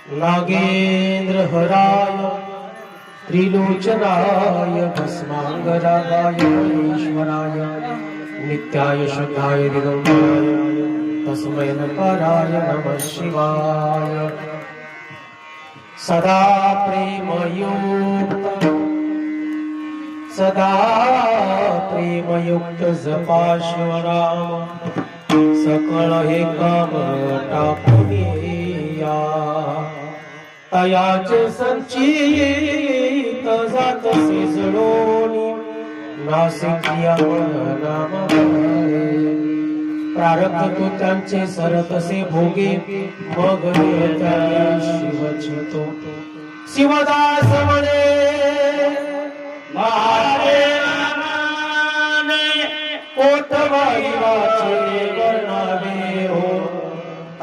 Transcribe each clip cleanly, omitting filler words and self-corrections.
नागेंद्र हराय त्रिलोचनाय भस्मांगरागाय ईश्वराय नित्याय शुद्धाय दिगंबराय तस्मै नकाराय नमः शिवाय। सदा प्रेमयुक्त जपा शिवराम सकळ हे काम टाकून या तयाचे संचित जातसे जडोनी नासिकिया नाम प्रारब्ध तो त्यांचे सरतसे भोगे मग शिवचितो शिवदास म्हणे पोटवाचे वर्णावे हो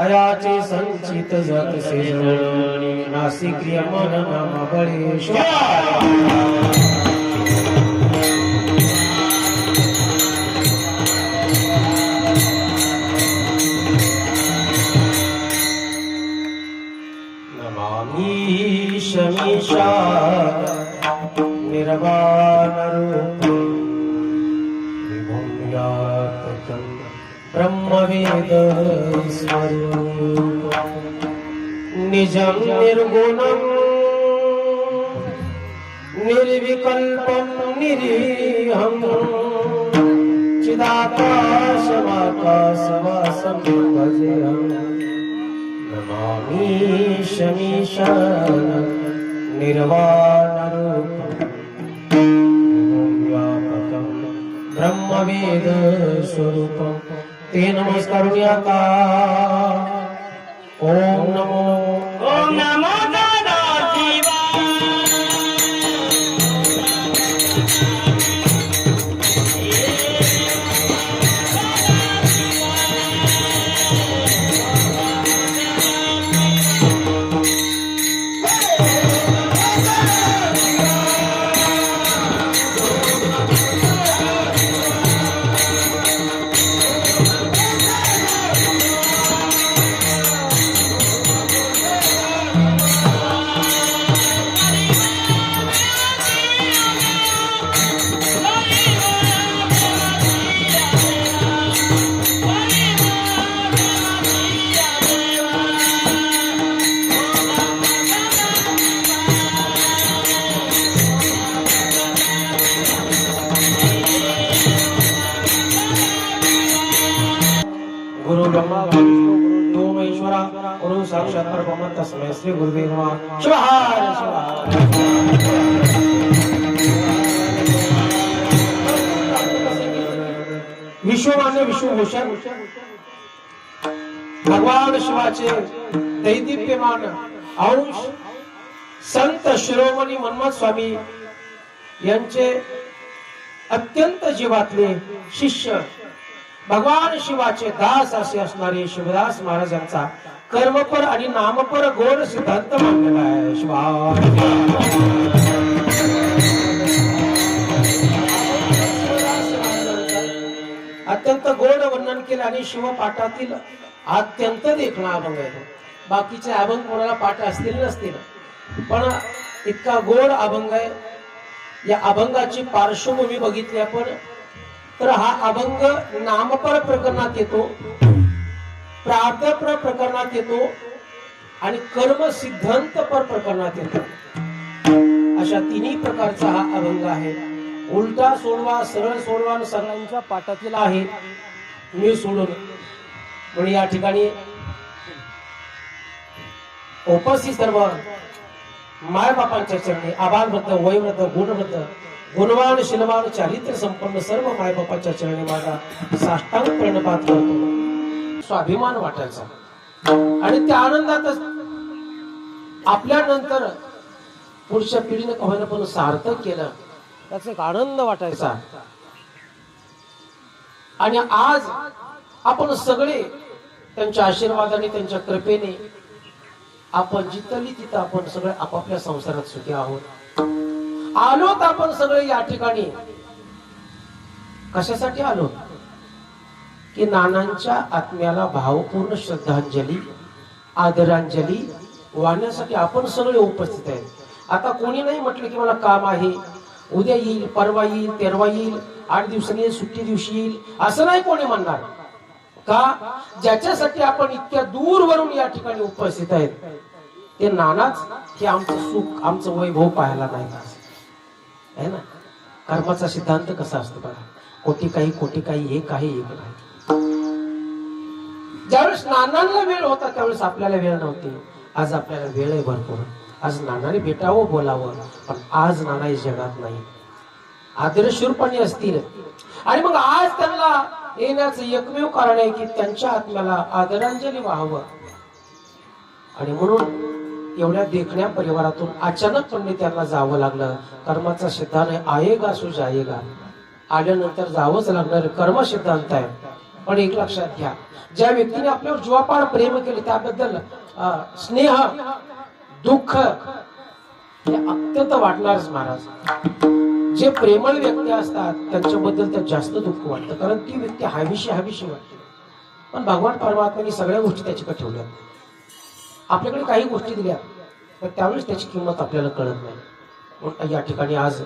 अयाचे संचित जातसे नासिक्रिय मन नाम बळेश्वर। शमीशा निर्वाण रूप विभूम्यात्मकं ब्रह्मवेद स्वरूप निजं निर्गुणं निर्विकल्पं निरीहं चिदाकाशमाकाशवासं भजेऽहं नमामि शमीशान निर्वाणरूपं व्यापकं ब्रह्मवेद स्वरूपं ते नमस्कारुण्या का ओम नमो गुरु ब्रह्मा गुरु महेश्वरा गुरु साक्षात परब्रह्म तस्मै श्री गुरुदेव नमः। शिवहार शिवहार विश्वमान्य विश्वभूषण भगवान शिवाचे दैदिप्यमान अंश संत शिरोमणी मनमथ स्वामी यांचे अत्यंत जीवातले शिष्य भगवान शिवाचे दास असे असणारे शिवदास महाराजांचा कर्मपर आणि नामपर गोड सिद्धांत मांडलेला आहे। शिवाय अत्यंत गोड वर्णन केले आणि शिवपाठातील अत्यंत देखणा अभंग आहे। बाकीचे अभंग कोणाला पाठ असतील नसतील पण इतका गोड अभंग आहे। या अभंगाची पार्श्वभूमी बघितली आपण तर हा अभंग नामपर प्रकरणात येतो, प्रार्थपर प्रकरणात येतो आणि कर्म सिद्धांतपर प्रकरणात येतो। अशा तिन्ही प्रकारचा हा अभंग आहे। उलटा सोडवा सरळ सोडवा सगळ्यांच्या पाठातील आहे मी सोडून म्हणून या ठिकाणी उपस्थित सर्व मायबापांच्या चरणी आबालवृद्ध वयोवृद्ध गुणवृद्ध गुणवान शीलवान चारित्र्य संपन्न सर्व मायबापाच्या चरणी माझा साष्टांग प्रणपात करतो। स्वाभिमान वाटायचा आणि त्या आनंदातच आपल्या नंतर पुढच्या पिढीने कव्हायला पण सार्थक केलं त्याचा एक आनंद वाटायचा। आणि आज आपण सगळे त्यांच्या आशीर्वादाने त्यांच्या कृपेने आपण जिथली तिथं आपण सगळे आपापल्या संसारात सुखी आहोत। आलोत आपण सगळे या ठिकाणी कशासाठी आलो की नानांच्या आत्म्याला भावपूर्ण श्रद्धांजली आदरांजली वाहण्यासाठी आपण सगळे उपस्थित आहेत। आता कोणी नाही म्हटलं की मला काम आहे, उद्या येईल, परवा येईल, तेरवा येईल, 8 दिवसांनी सुट्टी दिवशी येईल, असं नाही कोणी म्हणणार का? ज्याच्यासाठी आपण इतक्या दूरवरून या ठिकाणी उपस्थित आहेत ते नानाच हे आमचं सुख, आमचं वैभव पाहायला नाही आहे ना। कर्माचा सिद्धांत कसा असतो बघा, कोटी काही एक आहे, एक नाही। ज्यावेळेस नानांना वेळ होता त्यावेळेस आपल्याला वेळ नव्हती, आज आपल्याला वेळ आहे भरपूर। आज नानाने भेटावं, बोलावं, पण आज नाना या जगात नाही, आदर्शूरपणे असतील। आणि मग आज त्यांना येण्याचं एकमेव कारण आहे की त्यांच्या आत्म्याला आदरांजली वाहावं। आणि म्हणून एवढ्या देखण्या परिवारातून अचानकपणे त्यांना जावं लागलं। कर्माचा सिद्धांत आहे, आएगा सो जाएगा, आल्यानंतर जावंच लागणार कर्म सिद्धांत आहे। पण एक लक्षात घ्या, ज्या व्यक्तीने आपल्यावर जीवापाड प्रेम केले त्याबद्दल स्नेह दुःख हे अत्यंत वाटणारच महाराज। जे प्रेमळ व्यक्ती असतात त्यांच्याबद्दल तर जास्त दुःख वाटतं, कारण ती व्यक्ती हवीशी वाटते। पण भगवान परमात्म्याने सगळ्या गोष्टी त्याच्याकडे ठेवल्या, आपल्याकडे काही गोष्टी दिल्या, पण त्यावेळेस त्याची किंमत आपल्याला कळत नाही। म्हणून या ठिकाणी आज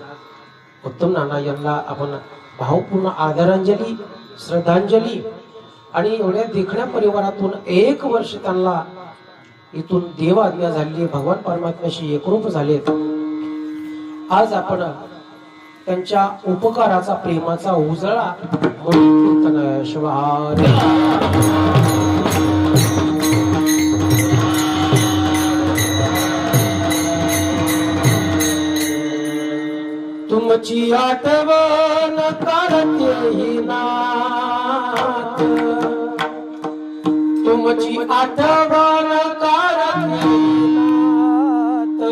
उत्तम नाना यांना आपण भावपूर्ण आदरांजली, श्रद्धांजली आणि एवढ्या देखण्या परिवारातून 1 वर्ष त्यांना इथून देव आज्ञा झाली, भगवान परमात्म्याशी एकरूप झालेत। आज आपण त्यांच्या उपकाराचा, प्रेमाचा उजळा म्हणून कीर्तन शिवार तुमची आठवण काढते नाथ, तुमची आठवण काढते नाथ,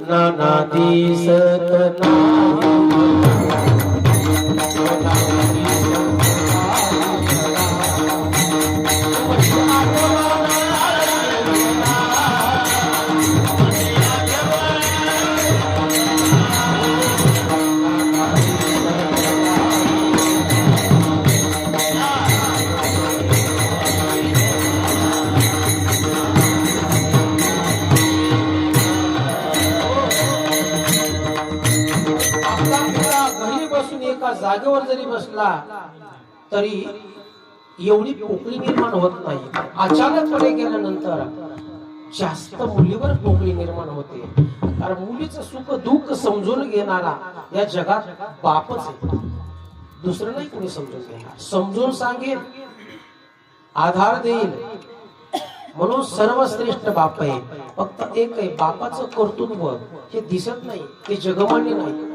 नाना दिसत नाही। जागेवर जरी बसला तरी एवढी पोकळी निर्माण होत नाही, अचानकपणे गेल्यानंतर जास्त मुलीवर पोकळी निर्माण होते। कारण मुलीचं सुख दुःख समजून घेणारा या जगात बापच आहे, दुसरं नाही कोणी समजून घेणार। समजून सांगेल, आधार देईल, म्हणून सर्वश्रेष्ठ बाप आहे। फक्त एक आहे, बापाचं कर्तृत्व हे दिसत नाही, ते जगमान्य नाही।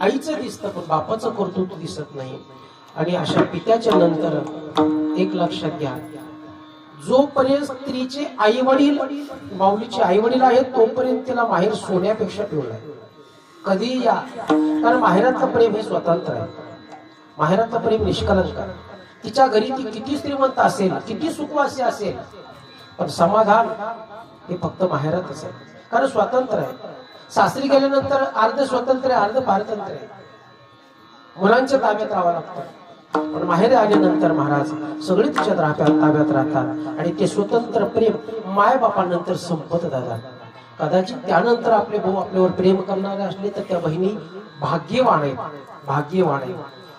आईचं दिसतं पण बापाचं कर्तृत्व दिसत नाही। आणि अशा पित्याच्या नंतर एक लक्षात घ्या, जोपर्यंत स्त्रीचे आई वडील, माऊलीचे आई वडील आहेत तोपर्यंत तिला माहेर सोन्यापेक्षा पिवळं आहे। कधी या, कारण माहेरातलं प्रेम हे स्वतंत्र आहे, माहेरातलं प्रेम निष्कलंक आहे। तिच्या घरी ती किती श्रीमंत असेल, किती सुखवासी असेल, पण समाधान हे फक्त माहेरातच आहे, कारण स्वतंत्र आहे। सासरी गेल्यानंतर अर्ध स्वतंत्र आहे, अर्ध पारतंत्र्य आहे, मुलांच्या ताब्यात राहावं लागतं। पण माहेर आल्यानंतर महाराज सगळे तिच्या ताब्यात राहतात आणि ते स्वतंत्र प्रेम माय बापानंतर संपत जातात। कदाचित त्यानंतर आपले भाऊ आपल्यावर प्रेम करणारे असले तर त्या बहिणी भाग्यवान आहेत, भाग्यवान आहेत।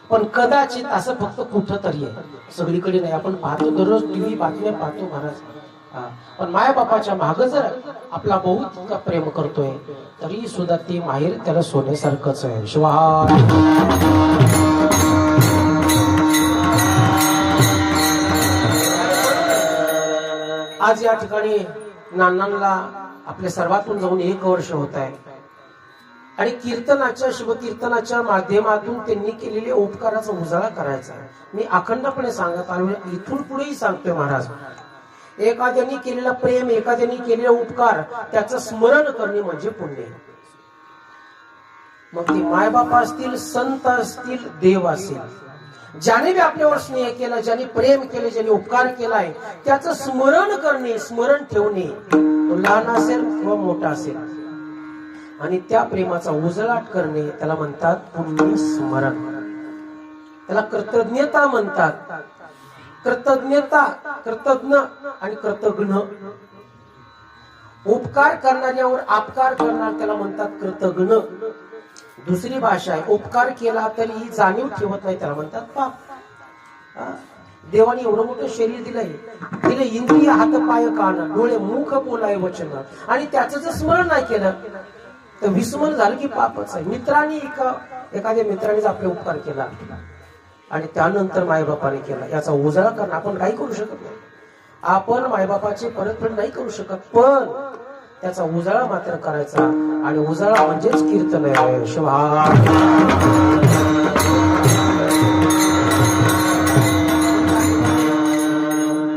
पण कदाचित असं फक्त कुठं तरी आहे, सगळीकडे नाही। आपण पाहतो, दररोज टीव्ही बातम्या पाहतो महाराज, पण माय बापाच्या माग जर आपला भाऊ इतका प्रेम करतोय तरी सुद्धा ते माहेर त्याला सोन्यासारखंच आहे। शिवाय आज या ठिकाणी नानांना आपल्या सर्वातून जाऊन 1 वर्ष होत आहे आणि कीर्तनाच्या, शिवकीर्तनाच्या माध्यमातून त्यांनी केलेले उपकाराचा उजाळा करायचा। मी अखंडपणे सांगत आलो, इथून पुढेही सांगतोय महाराज, एखाद्याने केलेला प्रेम, एखाद्याने केलेला उपकार त्याचं स्मरण करणे म्हणजे पुण्य। मग ते मायबाप असतील, संत असतील, देव असेल, ज्याने बी आपल्यावर स्नेह केला, ज्याने प्रेम केले, ज्याने उपकार केलाय त्याचं स्मरण करणे, स्मरण ठेवणे, तो लहान असेल किंवा मोठा असेल, आणि त्या प्रेमाचा उजळाट करणे त्याला म्हणतात पुण्य स्मरण, त्याला कृतज्ञता म्हणतात। कृतज्ञता, कृतज्ञ आणि कृतज्ञ उपकार करणाऱ्यावर अपकार करणार त्याला म्हणतात कृतघ्न. दुसरी भाषा आहे, उपकार केला तरी जाणीव ठेवत नाही त्याला म्हणतात पाप. देवाने एवढं मोठं शरीर दिलंय, दिले इंद्रिय, हात पाय कान डोळे मुख बोलाय वचन, आणि त्याचं जर स्मरण नाही केलं तर विस्मरण झालं की पापच आहे. मित्रांनी एखाद्या मित्रानेच आपले उपकार केला आणि त्यानंतर मायबापाने केला, याचा उजाळा करणं आपण काही करू शकत नाही. आपण मायबापाची परतफेड नाही करू शकत, पण त्याचा उजाळा मात्र करायचा. आणि उजाळा म्हणजेच कीर्तन आहे. शिवा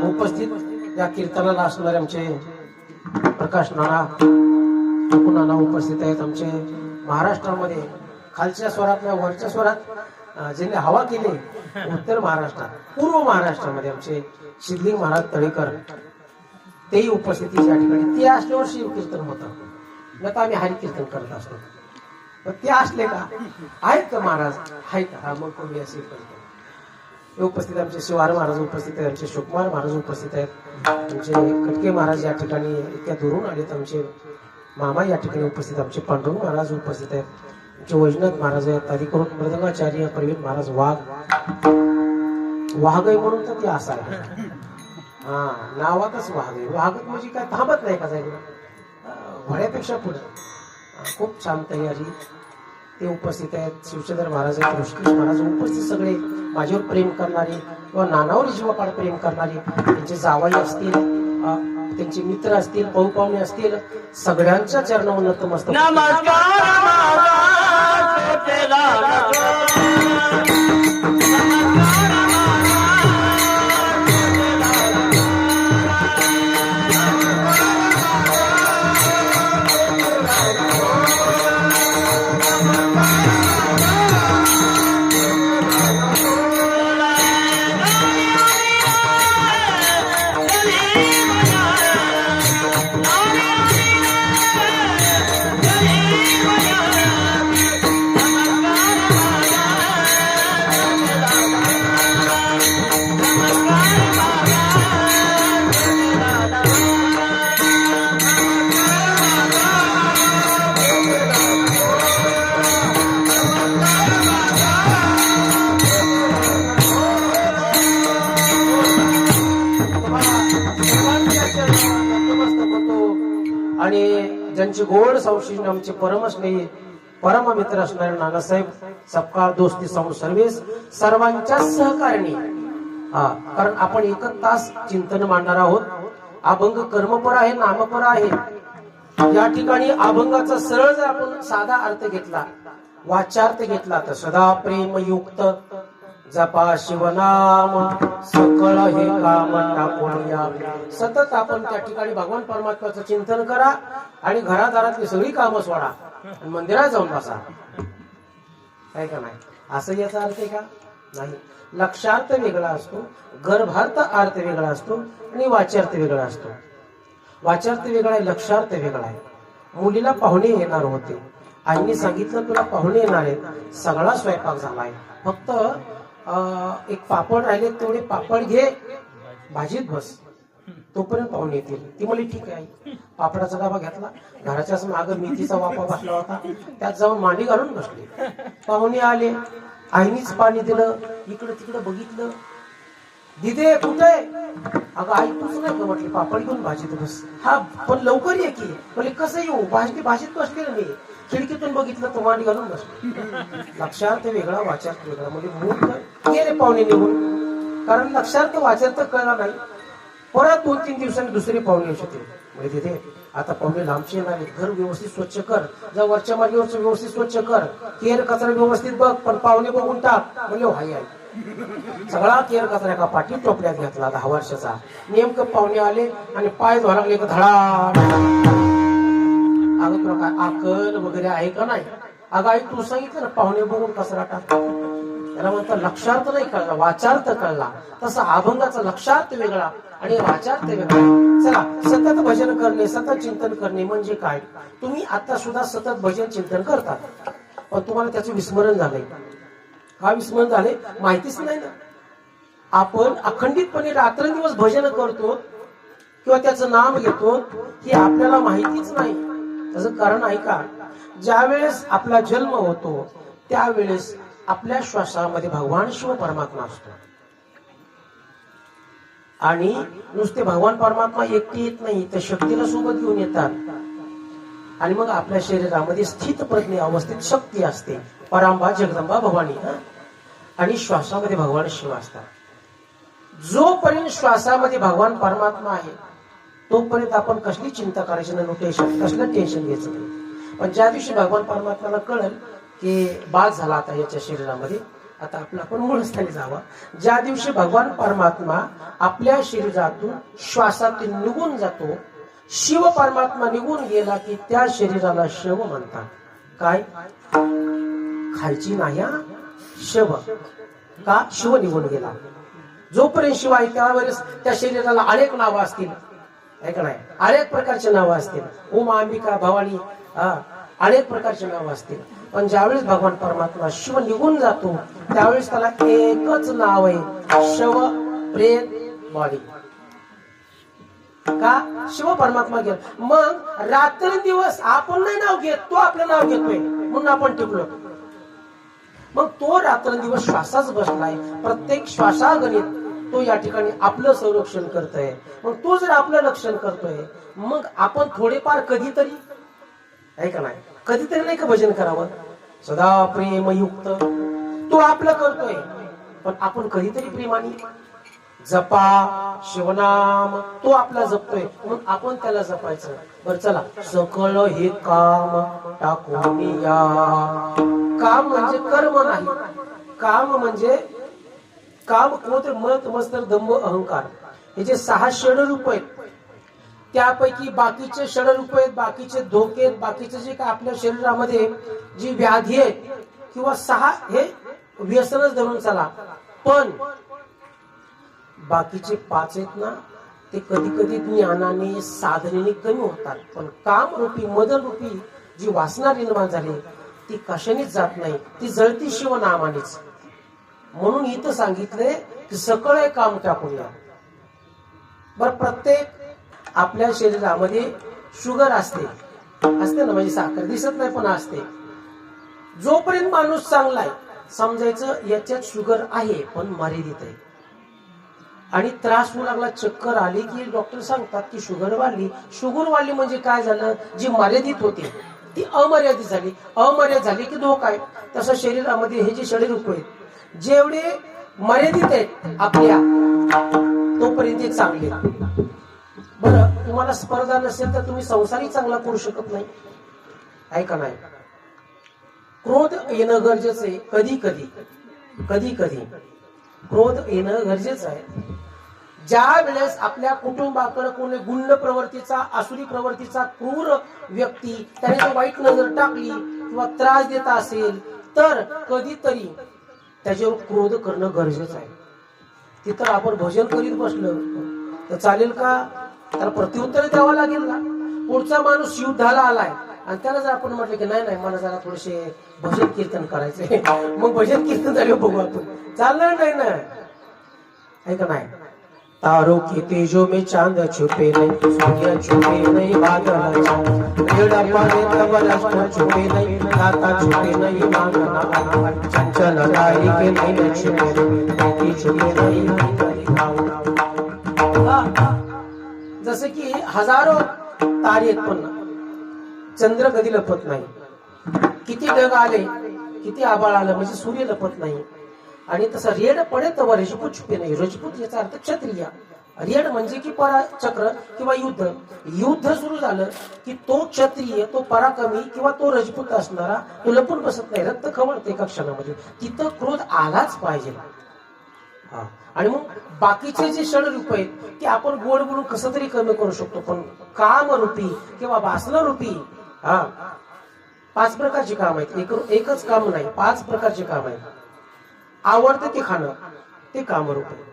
उपस्थित या कीर्तनाला असणारे आमचे प्रकाश नाना, टुकू नाना उपस्थित आहेत. आमचे महाराष्ट्रामध्ये खालच्या स्वरातल्या वरच्या स्वरात ज्यांनी हवा केली उत्तर महाराष्ट्रात, पूर्व महाराष्ट्रामध्ये आमचे सिद्धलिंग महाराज तळेकर तेही उपस्थिती या ठिकाणी. ते असल्यावर शिव कीर्तन होतं, न तर आम्ही हरि कीर्तन करत असतो. पण ते असले का आहेत का महाराज, आहेत का, मग कोणी असे करतो. उपस्थित आमचे शिवार महाराज उपस्थित आहेत, आमचे शुकुमार महाराज उपस्थित आहेत, आमचे कटके महाराज या ठिकाणी इतक्या दुरून आलेत, आमचे मामा या ठिकाणी उपस्थित, आमचे पांडुरंग महाराज उपस्थित आहेत, आमचे वैजनाथ महाराज आहेत, आधी करून मृदंगाचार्य प्रवीण महाराज वाघ म्हणून तर ते असं आहे. हा, नावातच वाघ आहे. वाघ म्हणजे काय थांबत नाही का जायला, घोड्यापेक्षा पुढे. खूप छान तयारी. ते उपस्थित आहेत. शिवचंद्र महाराज आहेत, ऋषिकेश महाराज उपस्थित, सगळे माझ्यावर प्रेम करणारे किंवा नानावर जीवापाड प्रेम करणारे, त्यांचे जावाई असतील, त्यांचे मित्र असतील, पाहुणे असतील, सगळ्यांच्या चरणावर नतमस्तक. आणि ज्यांची गोड संशील आमचे परमस्नेही परम मित्र असणारे नानासाहेब, सबका दोस्ती सम सर्वेस, सर्वांच्या सहकार्याने. कारण आपण 1 तास चिंतन मांडणार आहोत. अभंग कर्मपर आहे, नामपर आहे. या ठिकाणी अभंगाचा सरळ जर आपण साधा अर्थ घेतला, वाचार्थ घेतला तर सदा प्रेमयुक्त जपा शिवनाम सकळ हे काम टाकूया. सतत आपण त्या ठिकाणी भगवान परमात्म्याचं चिंतन करा आणि घरादारातली सगळी कामं सोडा आणि मंदिरात जाऊन बसा. काय का नाही, असं याचा अर्थ आहे का? नाही. लक्षार्थ वेगळा असतो, गर्भार्थ अर्थ वेगळा असतो आणि वाच्यार्थ वेगळा असतो. वाच्यार्थ वेगळा आहे, लक्षार्थ वेगळा आहे. मुलीला पाहुणे येणार होते, आईने सांगितलं तुला पाहुणे येणार आहेत, सगळा स्वयंपाक झालाय, फक्त एक पापड राहिले, तेवढे पापड घे, भाजीत बस, तोपर्यंत पाहुणे येतील. ती म्हणली ठीक आहे. पापडाचा डबा घेतला, घराच्याच मागे मेथीचा वाफा बसला होता, त्यात जाऊन मांडी घालून बसली. पाहुणे आले, आईनीच पाणी दिलं, इकडं तिकडं बघितलं. दिदे कुठे? अगं आई तूच नाही का म्हटली, पापड घेऊन भाजीत बस. हा पण लवकर ये की. म्हणजे कसं येऊ, भाजीत बसले ना मी, खिडकीतून बघितलं तर मांडी घालून बसले. लक्षार्थ वेगळा, वाचार्थ वेगळा. म्हणजे मूळ गेले पाहुणे निघून, कारण लक्षार्थ वाचार्थ कळला नाही. परत 2-3 दिवसांनी दुसरे पाहुणे येऊ शकते. म्हणजे तिथे आता पाहुणे लांबचे येणार, घर व्यवस्थित स्वच्छ कर, जर वरच्या मार्गीवरच व्यवस्थित स्वच्छ कर, केर कचरा व्यवस्थित बघ, पण पाहुणे बघून टाक. म्हणजे हाय आहे सगळा केर कचरा एका पाठी टोपल्यात घेतला 10 वर्षाचा. नेमकं पाहुणे आले आणि पाय धुवा लागले, धडा. अगं तुला काय अकल वगैरे आहे का नाही? अगं आई तू सांगितलं ना पाहुणे बघून कचरा टाक. त्याला म्हणतात लक्षार्थ नाही कळला, वाचार्थ कळला. तसा अभंगाचा लक्षार्थ वेगळा आणि वाचार्थ वेगळा. चला, सतत भजन करणे, सतत चिंतन करणे म्हणजे काय? तुम्ही आता सुद्धा सतत भजन चिंतन करतात, पण तुम्हाला त्याचं विस्मरण झालंय. का विस्मरण झाले माहितीच नाही ना. आपण अखंडितपणे रात्रंदिवस भजन करतो, किंवा त्याचं नाम घेतो हे आपल्याला माहितीच नाही. त्याचं कारण आहे का, ज्यावेळेस आपला जन्म होतो त्यावेळेस आपल्या श्वासामध्ये भगवान शिव परमात्मा असतो. आणि नुसते भगवान परमात्मा एकटे येत नाही, तर शक्तीला सोबत घेऊन येतात. आणि मग आपल्या शरीरामध्ये स्थित प्रज्ञ अवस्थेत शक्ती असते, परांबा जगदंबा भवानी. आणि श्वासामध्ये भगवान शिव असतात. जोपर्यंत श्वासामध्ये भगवान परमात्मा आहे तोपर्यंत आपण कसली चिंता करायची नाही, टेन्शन कसलं टेन्शन घ्यायचं नाही. पण ज्या दिवशी भगवान परमात्म्याला कळेल की बाळ झाला आता याच्या शरीरामध्ये, आता आपला आपण मूळ स्थानी जावा, ज्या दिवशी भगवान परमात्मा आपल्या शरीरातून श्वासातून निघून जातो, शिव परमात्मा निघून गेला की त्या शरीराला शव म्हणतात. काय खायची नाही शव, का शिव निघून गेला. जोपर्यंत शिव आहे त्यावेळेस त्या शरीराला अनेक नावं असतील, ऐका नाही, अनेक प्रकारचे नावं असतील, उमा अंबिका भवानी, अनेक प्रकारचे नावं असतील. पण ज्यावेळेस भगवान परमात्मा शिव निघून जातो त्यावेळेस त्याला एकच नाव आहे, शव प्रेत बॉडी. का शिव परमात्मा गेला. मग रात्रंदिवस आपण नाही नाव घेत, तो आपलं नाव घेतोय म्हणून आपण टिकलो. मग तो रात्रंदिवस श्वासाच बसलाय, प्रत्येक श्वासागणित तो या ठिकाणी आपलं संरक्षण करतोय. मग तो जर आपलं रक्षण करतोय, मग आपण थोडेफार कधीतरी, ऐका नाही, कधीतरी नाही का भजन करावं, सदा प्रेमयुक्त तो आपलं करतोय. पण आपण कधीतरी प्रेमाने जपा शिवनाम, तो आपला जपतोय म्हणून आपण त्याला जपायचं. बरं चला, सकळ हे काम टाकून या. काम म्हणजे कर्म नाही, काम म्हणजे काम, क्रोध, मत, मत्सर, दंभ, अहंकार, हे जे 6 षडरूप आहेत, त्यापैकी बाकीचे षडरूप आहेत, बाकीचे धोके आहेत, बाकीचे जे काय आपल्या शरीरामध्ये जी व्याधी आहे किंवा 6 हे व्यसनच धरून चला. पण बाकीचे 5 आहेत ना, ते कधी कधी ज्ञानाने साधनेने कमी होतात. पण काम रूपी मदन रूपी जी वासना निर्माण झाली ती कशानेच जात नाही, ती जळती शिवनामानेच. म्हणून इथं सांगितले की सकळ काम टाकून या. बर, प्रत्येक आपल्या शरीरामध्ये शुगर असते ना, म्हणजे साखर दिसत नाही पण असते. जोपर्यंत माणूस चांगला आहे समजायचं याच्यात शुगर आहे पण मर्यादित आहे. आणि त्रास होऊ लागला, चक्कर आली की डॉक्टर सांगतात की शुगर वाढली. शुगर वाढली म्हणजे काय झालं, जी मर्यादित होती ती अमर्यादित झाली, अमर्यादित झाली की धोका आहे. तसं शरीरामध्ये हे जे षडरूप आहेत जेवढे मर्यादित आहेत आपल्या, तोपर्यंत ते चांगले. बरं, तुम्हाला स्पर्धा नसेल तर तुम्ही संसारही चांगला करू शकत नाही, ऐका नाही. क्रोध येणं गरजेचं आहे, कधी कधी क्रोध येणं गरजेचं आहे. ज्या वेळेस आपल्या कुटुंबाकडे कोणी गुंड प्रवृत्तीचा, आसुरी प्रवृत्तीचा क्रूर व्यक्ती त्याने जर वाईट नजर टाकली किंवा त्रास देत असेल तर कधीतरी त्याच्यावर क्रोध करणं गरजेचं आहे. तिथं आपण भजन करीत बसलं तर चालेल का, त्याला प्रत्युत्तर द्यावं लागेल ना. पुढचा माणूस युद्धाला आलाय आणि त्याला जर आपण म्हटलं की नाही मला जरा थोडेसे भजन कीर्तन करायचे, मग भजन कीर्तन झाले बघू आपण, चालणार नाही ना, ऐका नाही. तारों के तेजों में चांद छुपे नहीं, सूर्य छुपे नहीं, बादल छुपे नहीं, लाता छुपे नहीं, मांगना चंचल नारी के नहीं छुपे नहीं. जसे की हजारो तारे आहेत पण चंद्र कधी लपत नाही. किती ढग आले, किती आबाळ आलं म्हणजे सूर्य लपत नाही. आणि तसं रेड पडे तर रजपूत छुपे नाही. रजपूत याचा अर्थ क्षत्रिय. रेड म्हणजे की पराचक्र किंवा युद्ध सुरू झालं की तो क्षत्रिय, तो पराक्रमी किंवा तो रजपूत असणारा तो लपून बसत नाही, रक्त खवळते एका क्षणामध्ये. तिथं क्रोध आलाच पाहिजे. आणि मग बाकीचे जे षडरूप आहेत ते आपण गोड बोलून कसं तरी कमी करू शकतो. पण कामरूपी किंवा वासनारूपी 5 प्रकारचे काम आहेत. एकच काम नाही, 5 प्रकारचे काम आहेत. आवडतं ते खाणं, ते कामरूप आहे.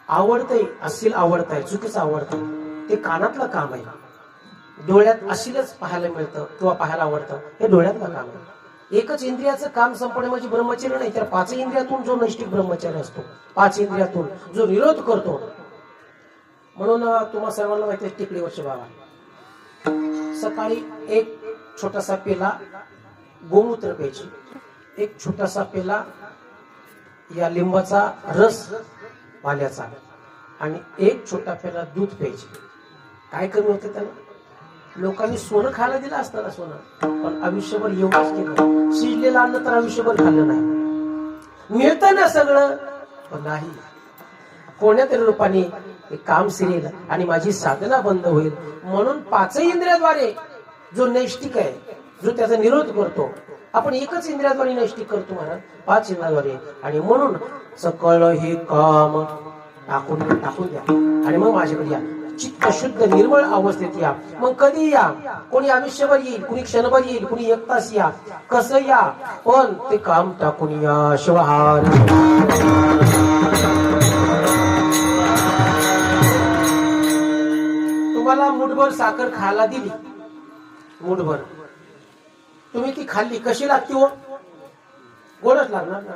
आवडतंय असेल आवडतंय, चुकीचं आवडतंय, ते कानातलं काम आहे. डोळ्यात असेलच पाहायला मिळतं किंवा पाहायला आवडतं, हे डोळ्यातलं काम आहे. एकच इंद्रियाचं काम संपणे म्हणजे ब्रह्मचर्य नाही, तर 5 इंद्रियातून जो नैष्टिक ब्रह्मचर्य असतो, 5 इंद्रियातून जो निरोध करतो, म्हणून तुम्हा सर्वांना माहिती आहे टेकडीवरचे बाबा सकाळी एक छोटासा पेला गोमूत्र प्यायची, एक छोटासा पेला या लिंबाचा रस पाल्याचा आणि एक छोटा पेला दूध प्यायचे. काय कमी होतं त्याला? लोकांनी सोनं खायला दिलं असतं ना, सोनं, पण आयुष्यभर एवढंच केलं. शिजलेलं अन्न तर आयुष्यभर खाल्लं नाही. मिळतं ना सगळं, पण नाही. कोण्या तरी रूपाने काम सिरेल आणि माझी साधना बंद होईल. म्हणून पाचही इंद्रियाद्वारे जो नैष्टिक आहे, जो त्याचा निरोध करतो, आपण एकच इंद्रियाद्वारे नैष्टिक करतो महाराज, 5 इंद्रियाद्वारे. आणि म्हणून सकळ हे काम टाकून द्या आणि मग माझ्याकडे या. चित्त शुद्ध निर्मळ अवस्थेत या. मग कधी या? कोणी आयुष्यभर येईल, कोणी क्षणभर येईल, कोणी 1 तास या, कसं या, पण ते काम टाकून या. शिवहार तुम्हाला मुठभर साखर खायला दिली, मुठभर, तुम्ही ती खाल्ली, कशी लागते हो? गोडच लागणार ना.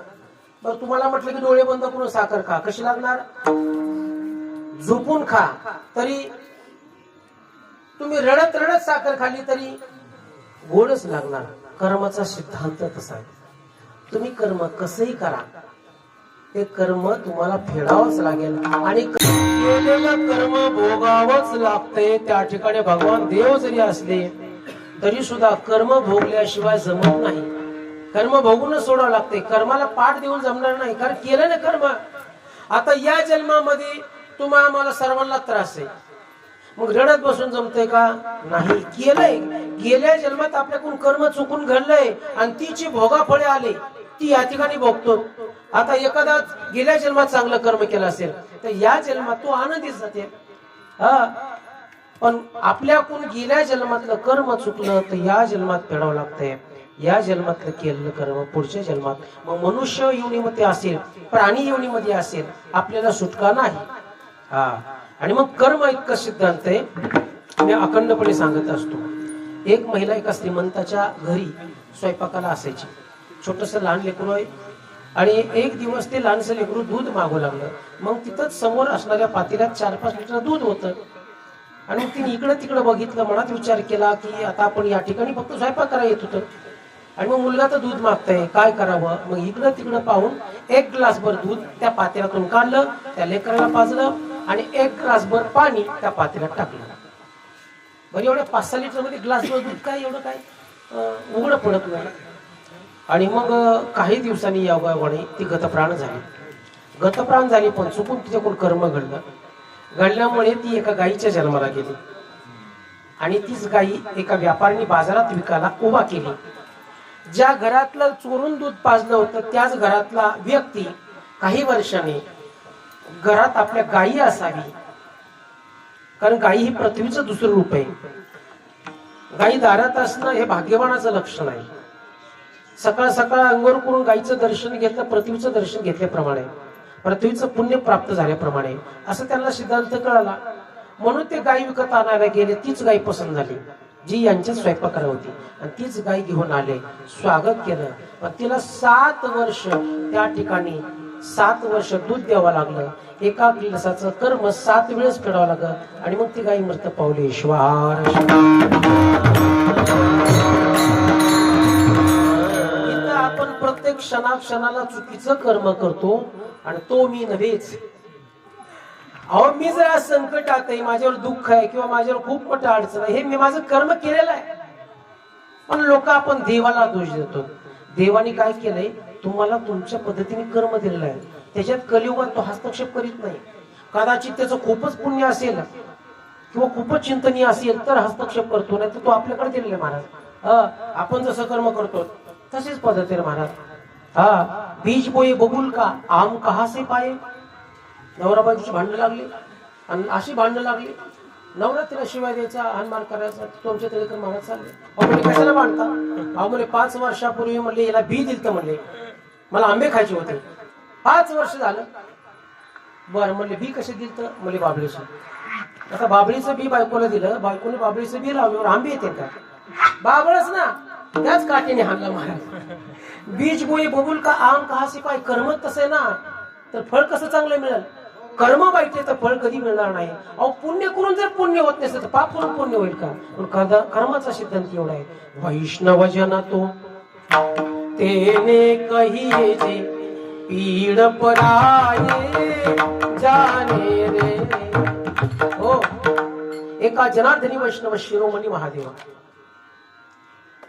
बरं तुम्हाला म्हटलं की डोळे बंद करून साखर खा, कशी लागणार? झोपून खा तरी, तुम्ही रडत रडत साखर खाल्ली तरी गोडच लागणार. कर्माचा सिद्धांत तसा आहे. तुम्ही कर्म कसंही करा, ते कर्म तुम्हाला फेडावंच लागेल आणि केलेलं कर्म भोगावंच लागते. त्या ठिकाणी भगवान देव जरी असले तरी सुद्धा कर्म भोगल्याशिवाय जमत नाही. कर्म भोगूनच सोडावं लागते. कर्माला पाठ देऊन जमणार नाही, कारण केलं ना कर्म. आता या जन्मामध्ये तुम्हाला आम्हाला सर्वांना त्रास आहे, मग रडत बसून जमतंय का? नाही. केलंय, गेल्या जन्मात आपल्याकडून कर्म चुकून घडलंय आणि तिची भोगाफळे आले, ती या ठिकाणी भोगतो. आता एखादा गेल्या जन्मात चांगलं कर्म केलं असेल तर या जन्मात तो आनंदीच जाते. पण आपल्याकडून गेल्या जन्मातलं कर्म चुकलं तर या जन्मात फेडावं लागतंय. या जन्मातलं केलेलं कर्म पुढच्या जन्मात, मग मनुष्य योनीमध्ये असेल, प्राणी योनीमध्ये असेल, आपल्याला सुटका नाही. आणि मग कर्म इतकं सिद्धांत आहे, मी अखंडपणे सांगत असतो. एक महिला एका श्रीमंताच्या घरी स्वयंपाकाला असायची. छोटस लहान लेकरू आहे आणि एक दिवस ते लहानसं लेकरू दूध मागू लागलं. मग तिथंच समोर असणाऱ्या पातेल्यात 4-5 लिटर दूध होतं आणि तिने इकडं तिकडं बघितलं, मनात विचार केला की आता आपण या ठिकाणी फक्त स्वयंपाक करायला येत होतं आणि मग मुलगा तर दूध मागतंय, काय करावं? मग इकडं तिकडं पाहून 1 ग्लासभर दूध त्या पातेल्यातून काढलं, त्या लेकराला पाजलं आणि 1 ग्लासभर पाणी त्या पातेल्यात टाकलं. बरं, एवढ्या 5-6 लिटर मध्ये ग्लासभर दूध काय एवढं काय उघडं पडत नाही. आणि मग काही दिवसांनी योगायोगाने ती गतप्राण झाली. गतप्राण झाली पण चुकून तिच्याकडून कर्म घडल्यामुळे ती एका गायीच्या जन्माला गेली आणि तीच गायी एका व्यापाऱ्याने बाजारात विकायला उभा केली. ज्या घरातलं चोरून दूध पाजलं होतं त्याच घरातला व्यक्ती काही वर्षांनी घरात आपल्या गायी असावी, कारण गायी ही पृथ्वीचं दुसरं रूप आहे. गायी दारात असणं हे भाग्यवानाचं लक्षण आहे. सकाळ सकाळ अंघोळ करून गायीचं दर्शन घेतलं, पृथ्वीचं दर्शन घेतल्याप्रमाणे, पृथ्वीचं पुण्य प्राप्त झाल्याप्रमाणे, असं त्यांना सिद्धांत कळाला. म्हणून ते गायी विकत आणायला गेले. तीच गाय पसंत झाली जी यांच्या स्वयंपाकाला होती आणि तीच गाय घेऊन आले, स्वागत केलं. पण तिला 7 वर्ष त्या ठिकाणी 7 वर्ष दूध द्यावं लागलं. एका ग्लासाचं कर्म 7 वेळेस फेडावं लागलं आणि मग ती गाय मृत पावली. ईश्वर आपण प्रत्येक क्षणाला चुकीचं कर्म करतो आणि तो मी नव्हेच. अहो, मी जर संकटात आहे, माझ्यावर दुःख आहे किंवा माझ्यावर खूप मोठं अडचण आहे, हे मी माझं कर्म केलेलं आहे. पण लोक आपण देवाला दोष देतो. देवाने काय केलंय? तुम्हाला तुमच्या पद्धतीने कर्म दिलेलं आहे, त्याच्यात कलियुगात तो हस्तक्षेप करीत नाही. कदाचित त्याचं खूपच पुण्य असेल किंवा खूपच चिंतनीय असेल तर हस्तक्षेप करतो, नाही तर तो आपल्याकडे दिलेला आहे महाराज. आपण जसं कर्म करतो तशीच पद्धतीने महाराज. बीज बोये बबूल का आम कहा से पाये. नवरा बायकोची भांडणं लागली आणि अशी भांडणं लागली, नवरा तिला शिवाय द्यायचा, हानमार करायचा, तुमच्या तरी महाराज चालले. अहो म्हणजे कशाला भांडता? अहो म्हणजे 5 वर्षापूर्वी म्हणले याला बी दिलत, म्हणले मला आंबे खायचे होते, 5 वर्ष झालं. बरं म्हणले बी कसे दिलत? म्हणले बाबळीचं. आता बाबळीचं बी बायकोला दिलं, बायकोने बाबळीचं बी लावल्यावर आंबे येते का? बाबळच ना, त्याच काठीने हाणला महाराज. बीज बोई बबूल का आम कहा से पाय. कर्म तसं आहे ना, तर फळ कसं चांगलं मिळेल? कर्म वाईट आहे तर फळ कधी मिळणार नाही. अहो पुण्य करून जर पुण्य होत नसेल तर पाप करून पुण्य होईल का? पण कर्माचा सिद्धांत एवढा आहे, वैष्णव जन तो तेने कहिए जे पीड पराये जाने रे. हो, एका जनार्दनी वैष्णव शिरोमणी महादेवा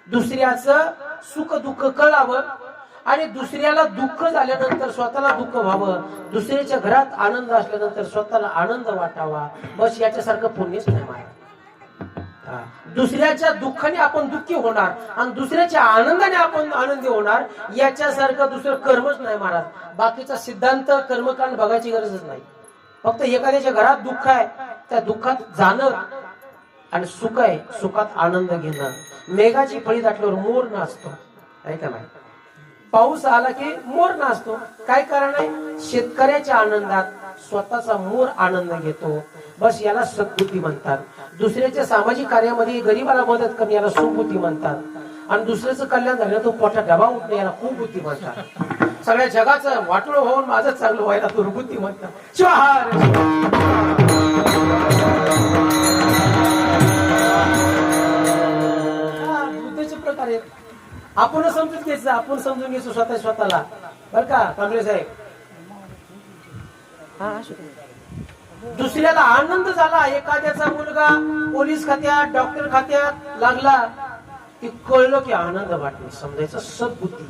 दुसऱ्याचं सुख दुःख कळावं आणि दुसऱ्याला दुःख झाल्यानंतर स्वतःला दुःख व्हावं, दुसऱ्याच्या घरात आनंद असल्यानंतर स्वतःला आनंद वाटावा, बस याच्यासारखं पुण्यच नाही महाराज. दुसऱ्याच्या दुःखाने आपण दुःखी होणार आणि दुसऱ्याच्या आनंदाने आपण आनंदी होणार, याच्यासारखं दुसरं कर्मच नाही महाराज. बाकीचा सिद्धांत कर्मकांड बघायची गरजच नाही. फक्त एखाद्याच्या घरात दुःख आहे, त्या दुःखात जाणं आणि सुख आहे, सुखात आनंद घेणं. मेघाची फळी दाटल्यावर मोर नाचतो, आहे का नाही? पाऊस आला की मोर नाचतो. काय कारण आहे? शेतकऱ्याच्या आनंदात स्वतःचा मोर आनंद घेतो, बस याला सद्बुद्धी म्हणतात. दुसऱ्याच्या सामाजिक कार्यामध्ये गरीबाला मदत करणे याला सुबुद्धी म्हणतात. आणि दुसऱ्याचं कल्याण झालं तो पोटात डबा उठणे याला कुबुद्धी म्हणतात. सगळ्या जगाचं वाटोळ होऊन माझं चांगलं व्हायला दुर्बुद्धी म्हणतात. शिवाहार बुद्धीचे प्रकार आहेत. आपण समजून घ्यायचं, आपण समजून घ्यायचं स्वतःला, बर का कांबळे साहेब. दुसऱ्याला आनंद झाला, एखाद्याचा मुलगा पोलीस खात्यात डॉक्टर खात्यात लागला की कळलं की आनंद वाटणे, समजायचं सद्बुद्धी.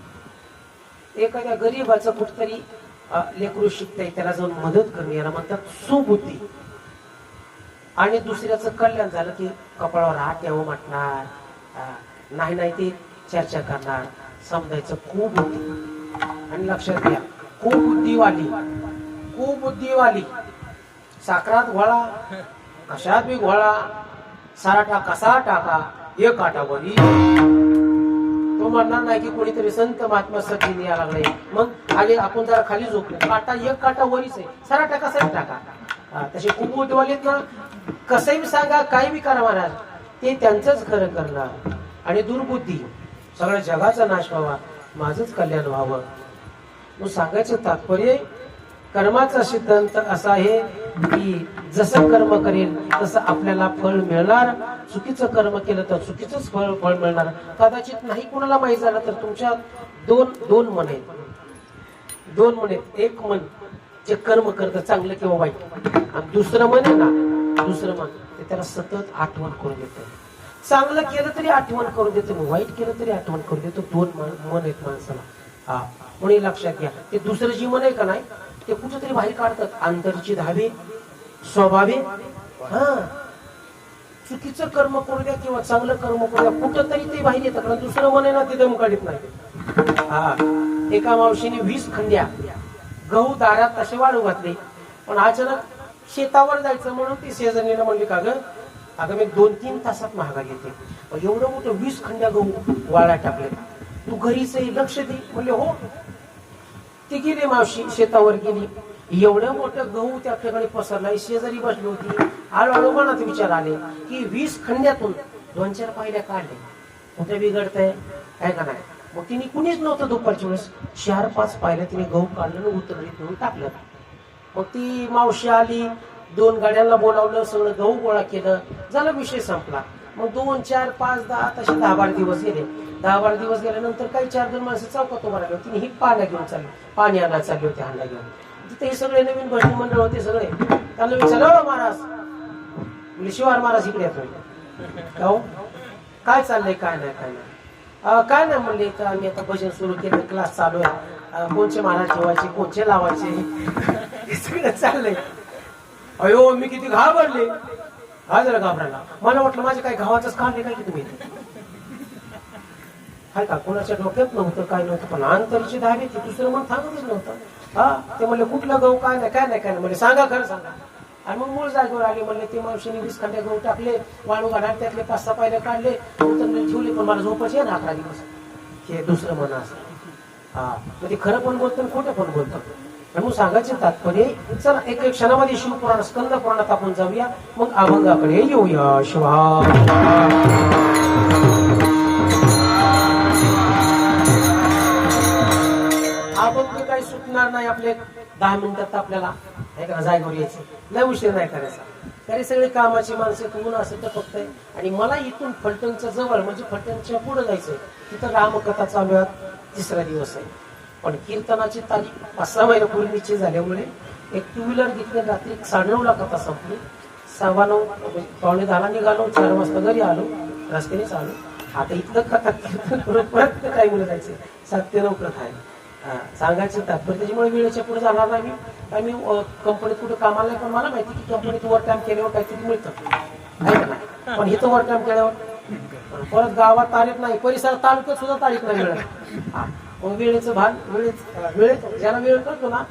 एखाद्या गरीबाचं कुठतरी लेकरू शिकताय त्याला जाऊन मदत करणे याला म्हणतात सुबुद्धी. आणि दुसऱ्याचं कल्याण झालं की कपाळावर हात यावं म्हटणार, नाही नाही ते चर्चा करणार, समजायचं कुबुद्धी. आणि लक्षात घ्या, कुबुद्धीवाली साखरात घोळा, कशात बी घोळा, सारा कसा टाका एक काटावरी. तो म्हणणार नाही की कोणीतरी संत महात्मा सगळी यायला लागले, मग आले आपण जरा खाली झोपले, काटा एक काटा वरीच आहे, सारा टाका सारा टाका. तसे कुबुद्धीवालीत ना कसंही सांगा काही बी करा महाराज, ते त्यांचंच खरं करणार. आणि दुर्बुद्धी, सगळ्या जगाचा नाश व्हावा, माझंच कल्याण व्हावं. मग सांगायचं तात्पर्य, कर्माचा सिद्धांत असा आहे की जसं कर्म करेल तसं आपल्याला फळ मिळणार. चुकीचं कर्म केलं तर चुकीचंच फळ मिळणार. कदाचित नाही कोणाला माहित झालं तर तुमच्या दोन मन आहेत, दोन मन आहेत. एक मन जे कर्म करतं चांगलं किंवा वाईट, आणि दुसरं मन आहे ना, दुसरं मन ते त्याला सतत आठवण करून देतं. चांगलं केलं तरी आठवण करून देतो, वाईट केलं तरी आठवण करून देतो. दोन मन आहेत माणसाला. म्हणून लक्षात घ्या, ते दुसरं जी मन आहे का नाही ते कुठेतरी बाहेर काढतात. अंतरची धावे स्वभावे, चुकीचं कर्म करू द्या किंवा चांगलं कर्म करू द्या, कुठंतरी ते बाहेर येतं. कारण दुसरं मन आहे ना ते दम काढत नाही. एका मावशीने 20 खंड्या गहू दारात तसे वाळू घातले, पण अचानक शेतावर जायचं म्हणून ती शेजारीला म्हणली, का ग अगं मी 2-3 तासात महागा घेते, एवढं मोठं 20 खंड्या गहू वाळा टाकले, तू घरीच लक्ष दे. म्हणले हो. ती गेली मावशी शेतावर गेली, एवढं मोठं गहू त्या ठिकाणी पसरलाय, शेजारी बसली होती. हळूहळू मनात विचार आले की 20 खंड्यातून 2-4 पायऱ्या काढले, कुठे बिघडतंय काय का नाही. मग तिने कुणीच नव्हतं दुपारच्या वेळेस, 4-5 पायऱ्या तिने गहू काढलं आणि उतरलीत म्हणून टाकलं. मग ती मावशी आली, 2 गाड्यांना बोलावलं, सगळं गहू गोळा केलं, झालं, विषय संपला. मग 2, 4, 5, 10 तसे 10-12 दिवस गेले. 10-12 दिवस गेल्यानंतर काही 4-2 माणसं चौकात उभा राहिली. तिने ही पाण्या घेऊन चालली, पाणी आणायला चालली होती हांडा घेऊन. तिथे हे सगळे नवीन भजनी मंडळ होते सगळे. त्यांना विचारलं, महाराज म्हणजे शिवार महाराज इकडे येतोय, काय चाललंय? काय नाही काय नाही म्हणले, तर आम्ही आता भजन सुरू केलं, क्लास चालू आहे, कोणचे महाराज ठेवायचे, कोणचे लावायचे, हे सगळं चाललंय. अयो मी किती घाबरले, जरा घाबरायला. मला वाटलं माझ्या काही गावाचंच काढले काय की तुम्ही, हाय का कोणाच्या डोक्यात नव्हतं, काय नव्हतं, पण अंतरची धावी ती दुसरं मन थांबतच नव्हतं. ते म्हणले कुठलं गहू काय नाही म्हणजे सांगा, खरं सांगा. आणि मग मूळ जागेवर आले. म्हणले ते मावशीने 20 खंड्या गहू टाकले, वाळू घालात, त्यातले 5-6 पायऱ्या काढले, उतरले, ठेवले, पण मला झोपायचे ना 11 दिवस. हे दुसरं मन असं. मग ते खरं पण बोलतं खोटं पण बोलतं. म्हणून सांगायचे तात्पर्य, चला एक क्षणामध्ये शिवपुराण स्कंद पुराणात आपण जाऊया, मग अभंगाकडे येऊया. शिवा अभंग काही सुटणार नाही आपले 10 मिनिटात आपल्याला. आहे का जागेवर यायचं लय उशीर नाही करायचा तरी सगळे कामाची माणसं ऊन असं तर फक्त आहे आणि मला इथून फलटणच्या जवळ म्हणजे फलटणच्या पुढे जायचं तिथं रामकथा चालू आहे 3रा दिवस आहे पण कीर्तनाची तारीख 5-6 महिन्यापूर्वी निश्चित झाल्यामुळे एक 2 व्हीलर घेतली रात्री 9:30ला कथा संपली 9:15 पावणे 10ला निघालो 4 वाजता घरी आलो रस्त्यानेच आलो आता इथलं कथा कीर्तन करून परत काय मुलं जायचं 7 ते 9 कथा आहे सांगायचं तात्पर्य त्याच्यामुळे वेळेच्या पुढे जाणार नाही मी कंपनीत कुठे कामाला नाही पण मला माहिती की कंपनीत ओव्हर टाइम केल्यावर काहीतरी मिळतं पण इथं ओव्हर टाइम केल्यावर परत गावात तारीख नाही परिसरात तालुक्यात सुद्धा तारीख नाही मिळत मग वेळेचं भान वेळेत ज्याला वेळ करतो ना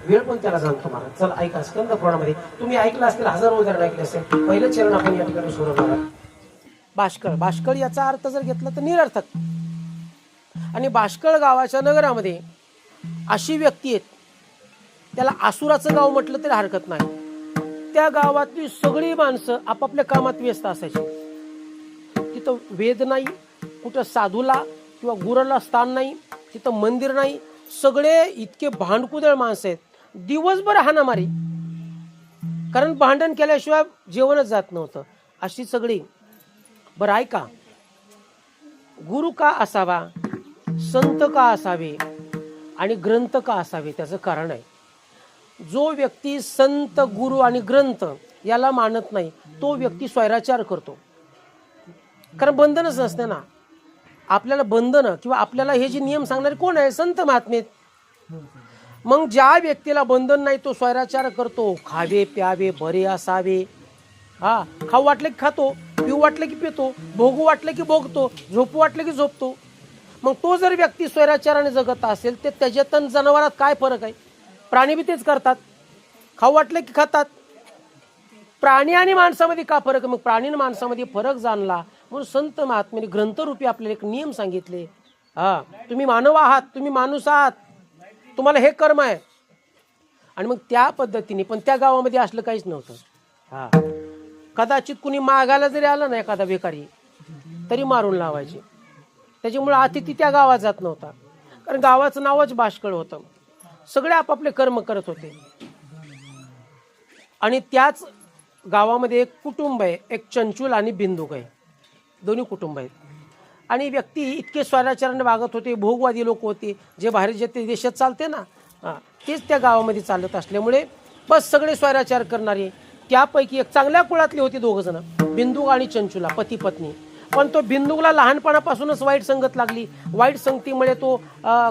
वेळ पण त्याला जाणतो मला चला ऐका स्कंद पुराणामध्ये तुम्ही ऐकलं असतील हजारो उदाहरण ऐकले असेल पहिलं चरण आपण या ठिकाणी सोडवणार भाष्कळ याचा अर्थ जर घेतला तर निरर्थक आणि भाष्कळ गावाच्या नगरामध्ये अशी व्यक्ती आहेत त्याला आसुराचं गाव म्हटलं तरी हरकत नाही त्या गावातली सगळी माणसं आपापल्या कामात व्यस्त असायची तिथं वेद नाही कुठं साधूला किंवा गुराला स्थान नाही तिथं मंदिर नाही सगळे इतके भांडकुदळ माणसं आहेत दिवसभर हाणामारी कारण भांडण केल्याशिवाय जेवणच जात नव्हतं अशी सगळी बरं ऐका गुरु का असावा संत का असावे आणि ग्रंथ का असावे त्याचं कारण आहे जो व्यक्ती संत गुरु आणि ग्रंथ याला मानत नाही तो व्यक्ती स्वैराचार करतो कारण बंधनच नसते ना आपल्याला बंधन किंवा आपल्याला हे जे नियम सांगणारे कोण आहे संत महात्मे मग ज्या व्यक्तीला बंधन नाही तो स्वैराचार करतो खावे प्यावे बरे असावे खाऊ वाटलं की खातो पिऊ वाटलं की पितो भोगू वाटलं की भोगतो झोपू वाटलं की झोपतो मग तो जर व्यक्ती स्वैराचाराने जगत असेल तर त्याच्यात जनावरात काय फरक आहे प्राणी बी तेच करतात खाऊ वाटलं की खातात प्राणी आणि माणसामध्ये का फरक आहे मग प्राणी आणि माणसामध्ये फरक जाणला म्हणून संत महात्म्याने ग्रंथरूपी आपल्याला एक नियम सांगितले तुम्ही मानव आहात तुम्ही माणूस आहात तुम्हाला हे कर्म आहे आणि मग त्या पद्धतीने पण त्या गावामध्ये असलं काहीच नव्हतं कदाचित कुणी मागायला जरी आलं ना एखादा बेकारी तरी मारून लावायचे त्याच्यामुळे अतिथी त्या गावात जात नव्हता कारण गावाचं नावच भाष्कळ होतं सगळे आपापले कर्म करत होते आणि त्याच गावामध्ये एक कुटुंब आहे एक चंचुल आणि बिंदुक आहे दोन्ही कुटुंब आहेत आणि व्यक्ती इतके स्वैराचाराने वागत होते भोगवादी लोक होते जे बाहेर जे ते देशात चालते ना तेच त्या गावामध्ये चालत असल्यामुळे बस सगळे स्वैराचार करणारे त्यापैकी एक चांगल्या कुळातले होते 2 जण बिंदुक आणि चंचुला पती पत्नी पण तो बिंदुकला लहानपणापासूनच वाईट संगत लागली वाईट संगतीमुळे तो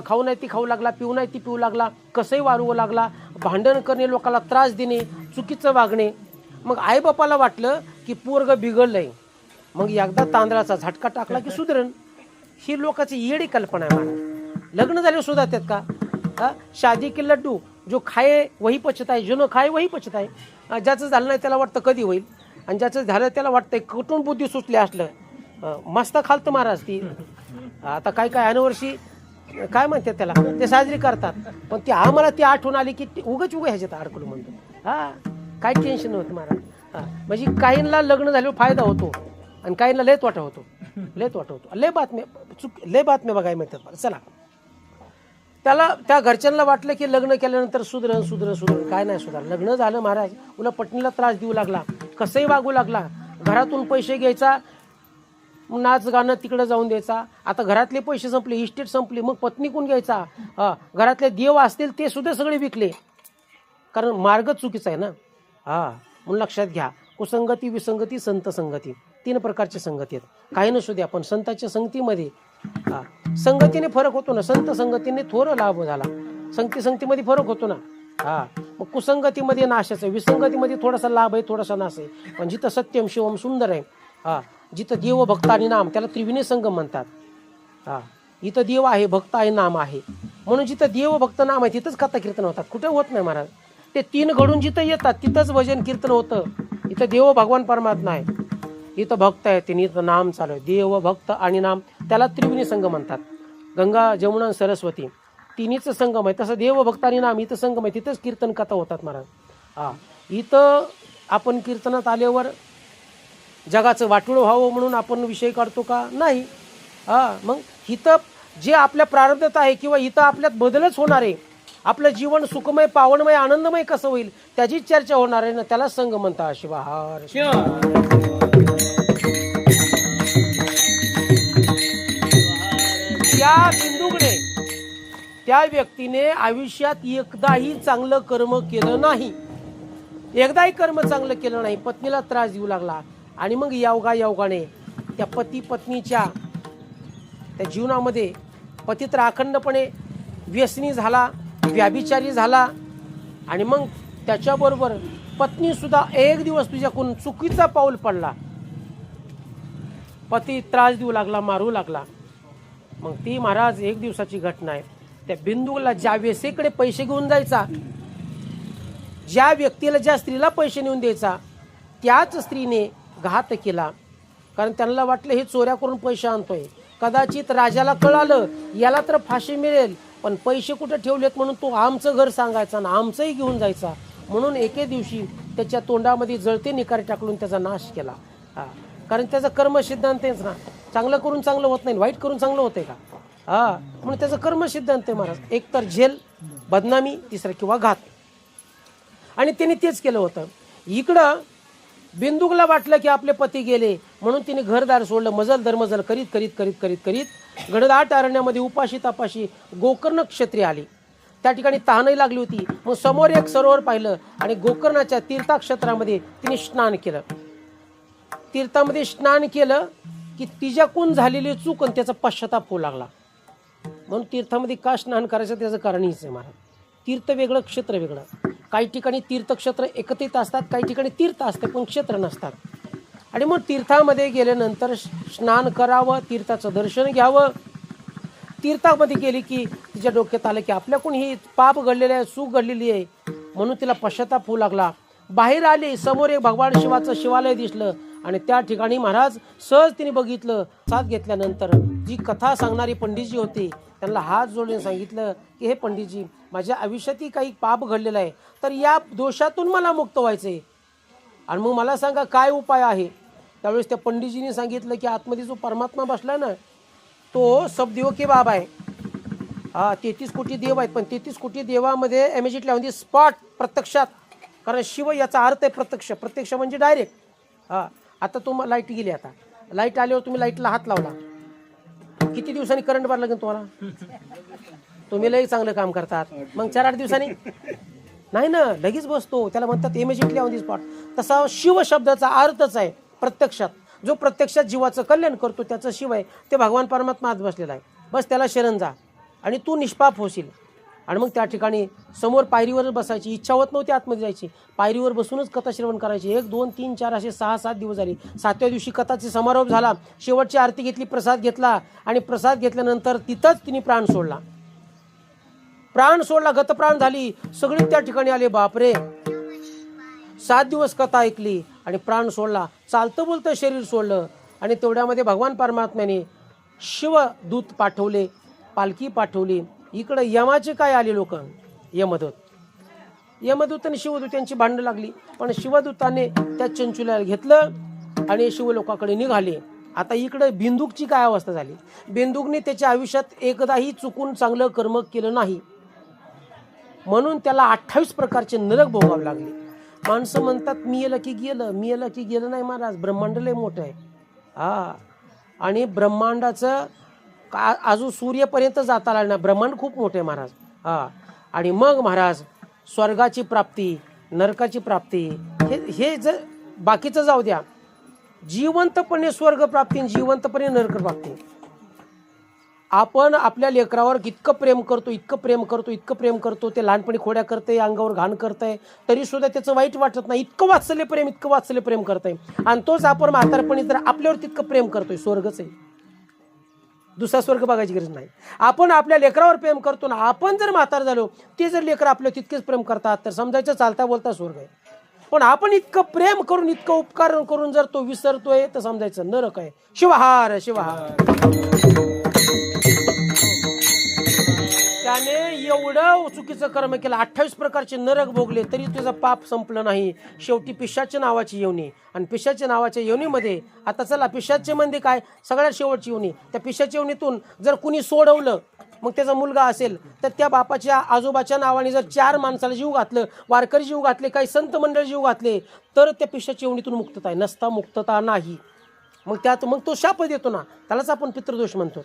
खाऊ नाही ती खाऊ लागला पिऊ नाही ती पिऊ लागला कसंही वारवू लागला भांडण करणे लोकांना त्रास देणे चुकीचं वागणे मग आईबापाला वाटलं की पोरग बिघडलंय मग एकदा तांदळाचा झटका टाकला की सुधरण ही लोकांची येडी कल्पना आहे मला लग्न झाले सुधारतात का शादी के लड्डू जो खाए वही पचताय जो न खाए वही पचताय ज्याचं झालं नाही त्याला वाटतं कधी होईल आणि ज्याचं झालं त्याला वाटतंय कुठून बुद्धी सुचली असलं मस्त खालतं महाराज ती आता काय काय अनवर्षी काय म्हणतात त्याला ते साजरी करतात पण ती आम्हाला ती आठवण आली की उगच ह्याच्यात अडकलो म्हणतो काय टेन्शन नव्हतं महाराज म्हणजे काहींना लग्न झाल्यावर फायदा होतो आणि काहींना लय तोटा होतो लय बातम्या बघायला मिळतात चला त्याला त्या घरच्यांना वाटलं की लग्न केल्यानंतर सुधरण काय नाही सुधार लग्न झालं महाराज उला पत्नीला त्रास देऊ लागला कसंही वागू लागला घरातून पैसे घ्यायचा नाच गाणं तिकडे जाऊन द्यायचा आता घरातले पैसे संपले इस्टेट संपली मग पत्नी कोण घ्यायचा घरातले देव असतील ते सुद्धा सगळे विकले कारण मार्ग चुकीचा आहे ना म्हणून लक्षात घ्या कुसंगती विसंगती संत संगती 3 प्रकारची संगती आहेत काही नसू द्या पण संतांच्या संगतीमध्ये संगतीने फरक होतो ना संत संगतीने थोर लाभ झाला संगतीमध्ये फरक होतो ना मग कुसंगतीमध्ये नाशाचं विसंगतीमध्ये थोडासा लाभ आहे थोडासा नाश आहे पण जिथं सत्यम शिवम सुंदर आहे जिथं देव भक्त आणि नाम त्याला त्रिविणी संगम म्हणतात इथं देव आहे भक्त आहे नाम आहे म्हणून जिथं देव भक्त नाम आहे तिथंच कथा कीर्तन होतात कुठे होत नाही महाराज ते 3 घडून जिथं येतात तिथंच भजन कीर्तन होतं इथं देव भगवान परमात्मा आहे इथं भक्त आहे तिने इथं नाम चालू आहे देव भक्त आणि नाम त्याला त्रिविणी संगम म्हणतात गंगा जमुना सरस्वती तिन्हीचं संगम आहे तसं देव भक्त आणि नाम इथं संगम आहे तिथंच कीर्तन कथा होतात महाराज इथं आपण कीर्तनात आल्यावर जगाचं वाटोळं व्हावं म्हणून आपण विषय काढतो का नाही मग इथं जे आपल्या प्रारब्धात आहे किंवा इथं आपल्यात बदलच होणार आहे आपलं जीवन सुखमय, पावनमय, आनंदमय कसं होईल त्याची चर्चा होणार आहे ना, त्याला संघ म्हणता शिवाहार. त्या बिंदूकडे त्या व्यक्तीने आयुष्यात एकदाही चांगलं कर्म केलं नाही, एकदाही कर्म चांगलं केलं नाही, पत्नीला त्रास देऊ लागला. आणि मग योगाने त्या पती पत्नीच्या त्या जीवनामध्ये पती तर अखंडपणे व्यसनी झाला, व्याभिचारी झाला. आणि मग त्याच्याबरोबर पत्नी सुद्धा एक दिवस तुझ्याकडून चुकीचा पाऊल पडला, पती त्रास देऊ लागला, मारू लागला. मग ती महाराज एक दिवसाची घटना आहे. त्या बिंदूला ज्या वेसेकडे पैसे घेऊन जायचा, ज्या व्यक्तीला, ज्या स्त्रीला पैसे नेऊन द्यायचा, त्याच स्त्रीने घात केला. कारण त्यांना वाटलं हे चोऱ्या करून पैसे आणतोय. कदाचित राजाला कळालं याला तर फाशी मिळेल, पण पैसे कुठे ठेवलेत म्हणून तो आमचं घर सांगायचा ना आमचंही घेऊन जायचा. म्हणून एके दिवशी त्याच्या तोंडामध्ये जळते निकार टाकून त्याचा नाश केला. कारण त्याचा कर्म सिद्धांत आहेच ना, चांगलं करून चांगलं होत नाही, वाईट करून चांगलं होतंय का? म्हणून त्याचं कर्म सिद्धांत आहे महाराज. एक तर जेल, बदनामी, तिसरं किंवा घात. आणि त्याने तेच केलं होतं. इकडं बिंदुकला वाटलं की आपले पती गेले म्हणून तिने घरदार सोडलं. मजल दरमजल करीत करीत करीत करीत करीत गडदाट अरण्यामध्ये उपाशी तापाशी गोकर्ण क्षत्रिय आली. त्या ठिकाणी तहानही लागली होती. मग समोर एक सरोवर पाहिलं आणि गोकर्णाच्या तीर्थक्षेत्रामध्ये तिने स्नान केलं. तीर्थामध्ये स्नान केलं की तिच्याकून झालेली चूक आणि त्याचा पश्चाताप होऊ लागला. म्हणून तीर्थामध्ये का स्नान करायचं त्याचं कारण हीच आहे महाराज. तीर्थ वेगळं, क्षेत्र वेगळं. काही ठिकाणी तीर्थक्षेत्र एकत्रित असतात, काही ठिकाणी तीर्थ असते पण क्षेत्र नसतात. आणि मग तीर्थामध्ये गेल्यानंतर स्नान करावं, तीर्थाचं दर्शन घ्यावं. तीर्थामध्ये गेली की तिच्या डोक्यात आलं की आपल्याकडून ही पाप घडलेलं आहे, चूक घडलेली आहे, म्हणून तिला पश्चाताप होऊ लागला. बाहेर आली, समोर एक भगवान शिवाचं शिवालय दिसलं आणि त्या ठिकाणी महाराज सहज तिने बघितलं. साथ घेतल्यानंतर जी कथा सांगणारी पंडितजी होते त्यांना हात जोडून सांगितलं की हे पंडितजी, माझ्या आयुष्यातही काही पाप घडलेला आहे, तर या दोषातून मला मुक्त व्हायचे आणि मग मला सांगा काय उपाय आहे. त्यावेळेस त्या पंडितजीने सांगितलं की आतमध्ये जो परमात्मा बसला ना तो सबदेव के बाबा आहे. 33 कोटी देव आहेत, पण 33 कोटी देवामध्ये इमिजिएटली ऑन दी स्पॉट प्रत्यक्षात, कारण शिव याचा अर्थ आहे प्रत्यक्ष. प्रत्यक्ष म्हणजे डायरेक्ट. आता तुम्हाला लाईट गेली, आता लाईट आल्यावर तुम्ही लाईटला हात लावला, किती दिवसांनी करंट बार लागेल तुम्हाला? तुम्ही लई चांगलं काम करतात, मग 4-8 दिवसांनी नाही ना, लगेच बसतो. त्याला म्हणतात इमिजिएटली ऑन दी स्पॉट. तसा शिव शब्दाचा अर्थच आहे प्रत्यक्षात. जो प्रत्यक्षात जीवाचं कल्याण करतो त्याचं शिव आहे, ते भगवान परमात्मा आत बसलेला आहे. बस त्याला शरण जा आणि तू निष्पाप होशील. आणि मग त्या ठिकाणी समोर पायरीवरच बसायची, इच्छा होत नव्हती आतमध्ये जायची. पायरीवर बसूनच कथा श्रवण करायची. 1, 2, 3, 4 असे 6-7 दिवस झाले. 7व्या दिवशी कथाचा समारोप झाला. शेवटची आरती घेतली, प्रसाद घेतला आणि प्रसाद घेतल्यानंतर तिथंच तिने प्राण सोडला. गतप्राण झाली. सगळी त्या ठिकाणी आले. बापरे, 7 दिवस कथा ऐकली आणि प्राण सोडला. चालतं बोलतं शरीर सोडलं. आणि तेवढ्यामध्ये भगवान परमात्म्याने शिवदूत पाठवले, पालखी पाठवली. इकडं यमाचे काय आले लोक, यमदूत आणि शिवदूत यांची भांडणं लागली. पण शिवदूताने त्या चंचुल्याला घेतलं आणि शिवलोकाकडे निघाले. आता इकडं बिंदुकची काय अवस्था झाली. बिंदुकने त्याच्या आयुष्यात एकदाही चुकून चांगलं कर्म केलं नाही, म्हणून त्याला 28 प्रकारचे नरक भोगावे लागले. माणसं म्हणतात मी येलं की गेलं, मी येलं की गेलं. नाही महाराज, ब्रह्मांड लय मोठं आहे. आणि ब्रह्मांडाचं अजून सूर्यपर्यंत जाता आला ना, ब्रह्मांड खूप मोठे महाराज. आणि मग महाराज स्वर्गाची प्राप्ती, नरकाची प्राप्ती, हे जर बाकीचं जाऊ द्या, जिवंतपणे स्वर्ग प्राप्ती, जिवंतपणे नरक प्राप्ती. आपण आपल्या लेकरावर इतकं प्रेम करतो, इतकं प्रेम करतो, इतकं प्रेम करतो, ते लहानपणी खोड्या करते, अंगावर घाण करतंय, तरी सुद्धा त्याचं वाईट वाटत नाही. इतकं वात्सल्य प्रेम, इतकं वात्सल्य प्रेम करतंय. आणि तोच आपण म्हातारपणी जर आपल्यावर तितकं प्रेम करतोय, स्वर्गच आहे. दुसरा स्वर्ग बघायची गरज नाही. आपण आपल्या लेकरावर प्रेम करतो ना, आपण जर म्हातार झालो, ते जर लेकर आपलं तितकेच प्रेम करतात, तर समजायचं चालता बोलता स्वर्ग आहे. पण आपण इतकं प्रेम करून, इतकं उपकार करून जर तो विसरतोय, तर समजायचं नरक आहे. शिवहार शिवहार. त्याने एवढं चुकीचं कर्म केलं, 28 प्रकारचे नरक भोगले, तरी तुझं पाप संपलं नाही. शेवटी पिशाच्या नावाची योनी, आणि पिशाच्या नावाच्या योनीमध्ये आता चला, पिशाचे म्हणजे काय, सगळ्यात शेवटची योनी. त्या पिशाच्या योनीतून जर कुणी सोडवलं, मग त्याचा मुलगा असेल तर त्या बापाच्या आजोबाच्या नावाने जर 4 माणसाला जीव घातलं, वारकरी जीव घातले, काही संत मंडळ जीव घातले, तर त्या पिशाच्या योनीतून मुक्तता आहे, नसता मुक्तता नाही. मग तो शाप देतो ना, त्यालाच आपण पितृदोष म्हणतो.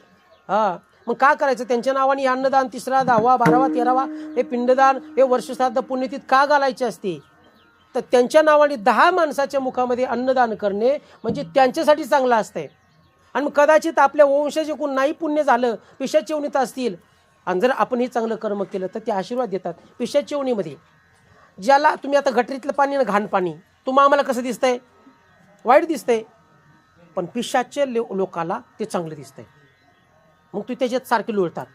हा, मग का करायचं? त्यांच्या नावाने अन्नदान 3रा 10वा 12वा 13वा हे पिंडदान हे वर्षश्राद्ध पुण्यतिथ का घालायचे असते? तर त्यांच्या नावाने 10 माणसाच्या मुखामध्ये अन्नदान करणे म्हणजे त्यांच्यासाठी चांगलं असतंय. आणि मग कदाचित आपल्या वंशाचे कोण नाही पुण्य झालं, पिशाच्या योनीत असतील, आणि जर आपण हे चांगलं कर्म केलं तर ते आशीर्वाद देतात पिशाच्या योनीमध्ये. ज्याला तुम्ही आता गटरीतलं पाणी ना घाण पाणी तुम्हाला आम्हाला कसं दिसतंय? वाईट दिसतंय. पण पिशाच्या लोकाला ते चांगलं दिसतंय, मग तू त्याच्यात सारखे लोळतात.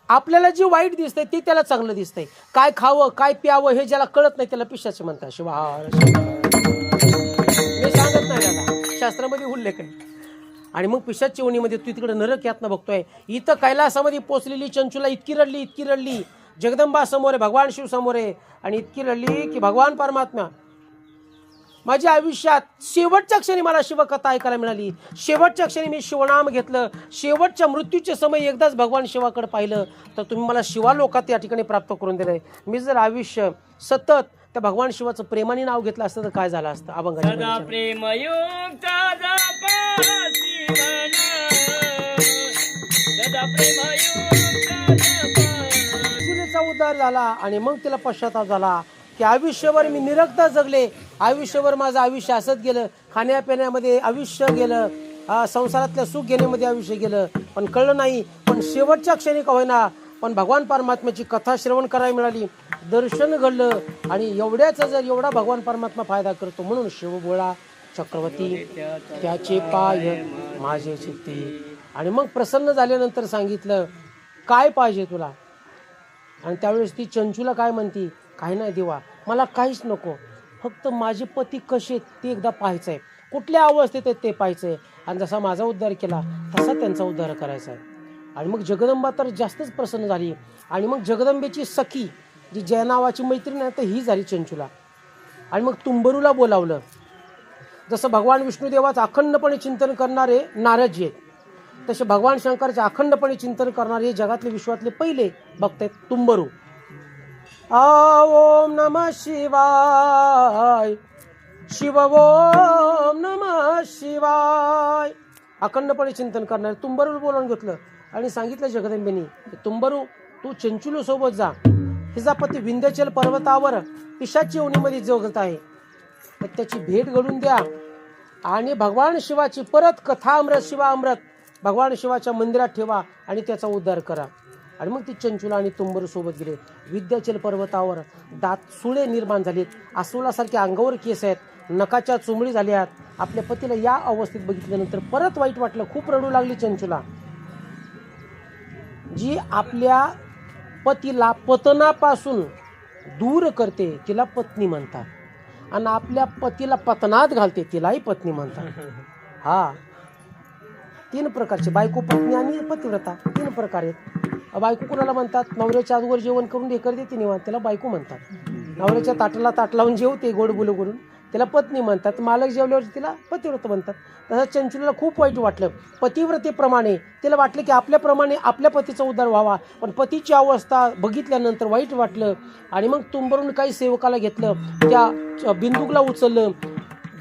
आपल्याला जे वाईट दिसतंय ते त्याला चांगलं दिसतंय. काय खावं काय प्यावं हे ज्याला कळत नाही त्याला पिशाचे म्हणतात. शिवाय मी सांगत नाही त्याला, शास्त्रामध्ये उल्लेख आहे. आणि मग पिशाच्या योनीमध्ये तू तिकडे नरक यातना बघतोय. इथं कैलासामध्ये पोचलेली चंचुला इतकी रडली, जगदंबा समोर आहे, भगवान शिव समोर आहे, आणि इतकी रडली की भगवान परमात्मा माझ्या आयुष्यात शेवटच्या क्षणी मला शिवकथा ऐकायला मिळाली, शेवटच्या क्षणी मी शिवनाम घेतलं, शेवटच्या मृत्यूचे समय एकदाच भगवान शिवाकडे पाहिलं, तर तुम्ही मला शिवालोकात या ठिकाणी प्राप्त करून दिलंय. मी जर आयुष्य सतत त्या भगवान शिवाचं प्रेमाने नाव घेतलं असतं तर काय झालं असतं? अभंगाच्या उद्धार झाला. आणि मग तिला पश्चाताप झाला की आयुष्यभर मी निरखता जगले, आयुष्यभर माझं आयुष्य असत गेलं, खाण्यापिण्यामध्ये आयुष्य गेलं, संसारातल्या सुख घेण्यामध्ये आयुष्य गेलं, पण कळलं नाही. पण शेवटच्या क्षणी का होईना पण भगवान परमात्म्याची कथा श्रवण करायला मिळाली, दर्शन घडलं. आणि एवढ्याचा जर एवढा भगवान परमात्मा फायदा करतो म्हणून शिव बोळा चक्रवर्ती त्याचे पाय माझे चित्ती. आणि मग प्रसन्न झाल्यानंतर सांगितलं काय पाहिजे तुला? आणि त्यावेळेस ती चंचूला काय म्हणती? काही नाही देवा, मला काहीच नको, फक्त माझे पती कसे ते एकदा पाहायचं आहे, कुठल्या अवस्थेत आहेत ते पाहायचं आहे, आणि जसा माझा उद्धार केला तसा त्यांचा उद्धार करायचा आहे. आणि मग जगदंबा तर जास्तच प्रसन्न झाली. आणि मग जगदंबेची सखी जी जय नावाची मैत्रीण आहे तर ही झाली चंचूला. आणि मग तुंबरूला बोलावलं. जसं भगवान विष्णुदेवाचं अखंडपणे चिंतन करणारे नारदजी आहेत, तसे भगवान शंकरचे अखंडपणे चिंतन करणारे जगातले विश्वातले पहिले भक्त आहेत तुंबरू. ओम नमः शिवाय, शिव ओम नमः शिवाय, अखंडपणे चिंतन करणारे तुंबरू बोलावून घेतलं. आणि सांगितलं जगदंबेनी, तुंबरू तू चंचुलो सोबत जा, हिचा पती विंध्याचल पर्वतावर पिशाची योनीमध्ये जगत आहे, तर त्याची भेट घडून द्या. आणि भगवान शिवाची परत कथा अमृत शिवामृत भगवान शिवाच्या मंदिरात ठेवा आणि त्याचा उद्धार करा. आणि मग ती चंचुला आणि तुंबरू सोबत गेले. विंध्याचल पर्वतावर दात सुळे निर्माण झालेत, अस्वलासारखे अंगावर केस आहेत, नकाच्या चुंबळी झाल्यात. आपल्या पतीला या अवस्थेत बघितल्यानंतर परत वाईट वाटलं, खूप रडू लागली चंचुला. जी आपल्या पतीला पतनापासून दूर करते तिला पत्नी म्हणतात, आणि आपल्या पतीला पतनात घालते तिलाही पत्नी म्हणतात. हा, 3 प्रकारचे, बायको, पत्नी आणि पतिव्रता 3 प्रकार आहेत. बायको कुणाला म्हणतात? नवऱ्याच्या अगोदर जेवण करून हे करते ती निवांत, त्याला बायको म्हणतात. नवऱ्याच्या ताटाला ताट लावून जेवते गोड बोलू करून, त्याला पत्नी म्हणतात. मालक जेवल्यावर तिला पतिव्रत म्हणतात. तसं चंचुलीला खूप वाईट वाटलं. पतिव्रतेप्रमाणे तिला वाटलं की आपल्याप्रमाणे आपल्या पतीचा उद्धार व्हावा, पण पतीची अवस्था बघितल्यानंतर वाईट वाटलं. आणि मग तुंबरून काही सेवकाला घेतलं, त्या बिंदूकला उचललं,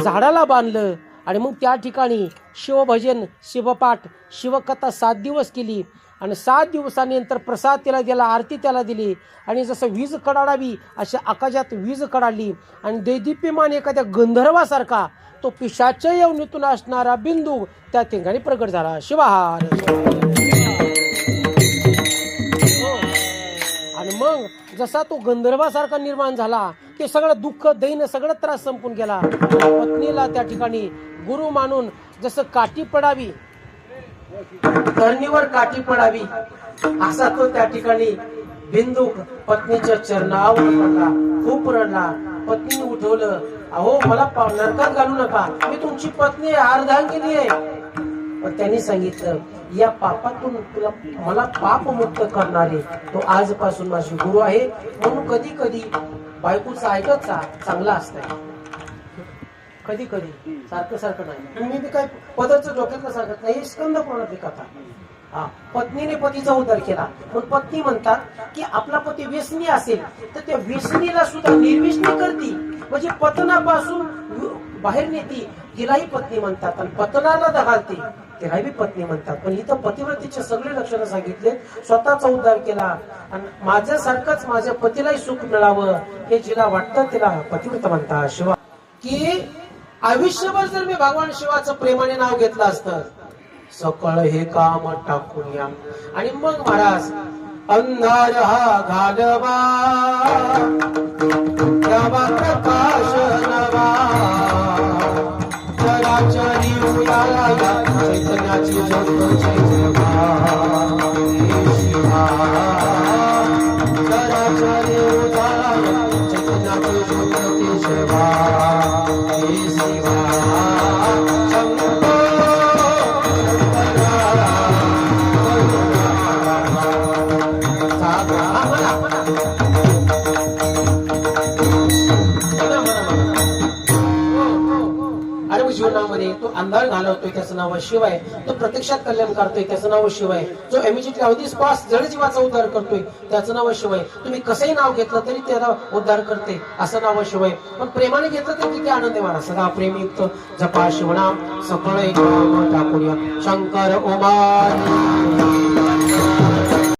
झाडाला बांधलं. आणि मग त्या ठिकाणी शिवभजन, शिवपाठ, शिवकथा 7 दिवस केली. आणि 7 दिवसानंतर प्रसाद त्याला दिला, आरती त्याला दिली. आणि जसं वीज कडाडावी अशा आकाशात वीज कडाडली. आणि दैदिप्यमान एखाद्या गंधर्वासारखा तो पिशाच्या योनीतून असणारा बिंदू त्या ठिकाणी प्रगट झाला. शिवाहार. आणि मग जसा तो गंधर्वासारखा निर्माण झाला, ते सगळं दुःख दैन सगळं त्रास संपून गेला. पत्नीला त्या ठिकाणी गुरु मानून जसं काठी पडावी, धरणीवर काठी पडावी, असा तो त्या ठिकाणी बिंदू पत्नीच्या चरणावर पडला. खूप रडला. पत्नीने उठवलं, अहो मला नरकात घालू नका, मी तुमची पत्नी अर्धांगिनी आहे. पण त्यांनी सांगितलं, या पापातून तुला मला पापमुक्त करणारे तो आजपासून माझी गुरु आहे. म्हणून कधी कधी बायकोचं ऐकत चांगला असतंय, कधी कधी सारखं सारखं नाही. तुम्ही बी काय पदाचं डोक्यातलं सांगत नाही, स्कंद पुराणातली कथा. पत्नीने पतीचा उद्धार केला. पण पत्नी म्हणतात की आपला पती व्यसनी असेल तर त्या व्यसनीला सुद्धा निर्व्यसनी करती, म्हणजे पतनापासून बाहेर नेती, तिलाही पत्नी म्हणतात. आणि पतनाला दगालते, तिलाही बी पत्नी म्हणतात. पण इथं पतिव्रतेचे सगळे लक्षणं सांगितले. स्वतःचा उद्धार केला आणि माझ्यासारखंच माझ्या पतीलाही सुख मिळावं हे जिला वाटतं तिला पतिव्रत म्हणतात. शिवा की आयुष्यभर जर मी भगवान शिवाचं प्रेमाने नाव घेतलं असतं, सकळ हे काम टाकूया. आणि मग महाराज अंधार हा घालवा प्रकाश नवा, चराचरी उडाला चैतन्याची ज्योत शिवा, चराचरी उडाला चैतन्याची ज्योत शिवा, शिवा जीवनामध्ये तो अंधार घालवतोय त्याचं नाव शिव आहे. तो प्रत्यक्षात कल्याण करतोय त्याचं नाव शिव आहे. जो इमिजिएटली अवधीस पास जड जीवाचा उद्धार करतोय त्याचं नाव शिव आहे. तुम्ही कसंही नाव घेतलं तरी त्याला उद्धार करते असं नाव शिव आहे. पण प्रेमाने घेतलं तर किती आनंद आहे महाराज. सदा प्रेमयुक्त जपा शिवनाम सकळ टाकूया. शंकर उमा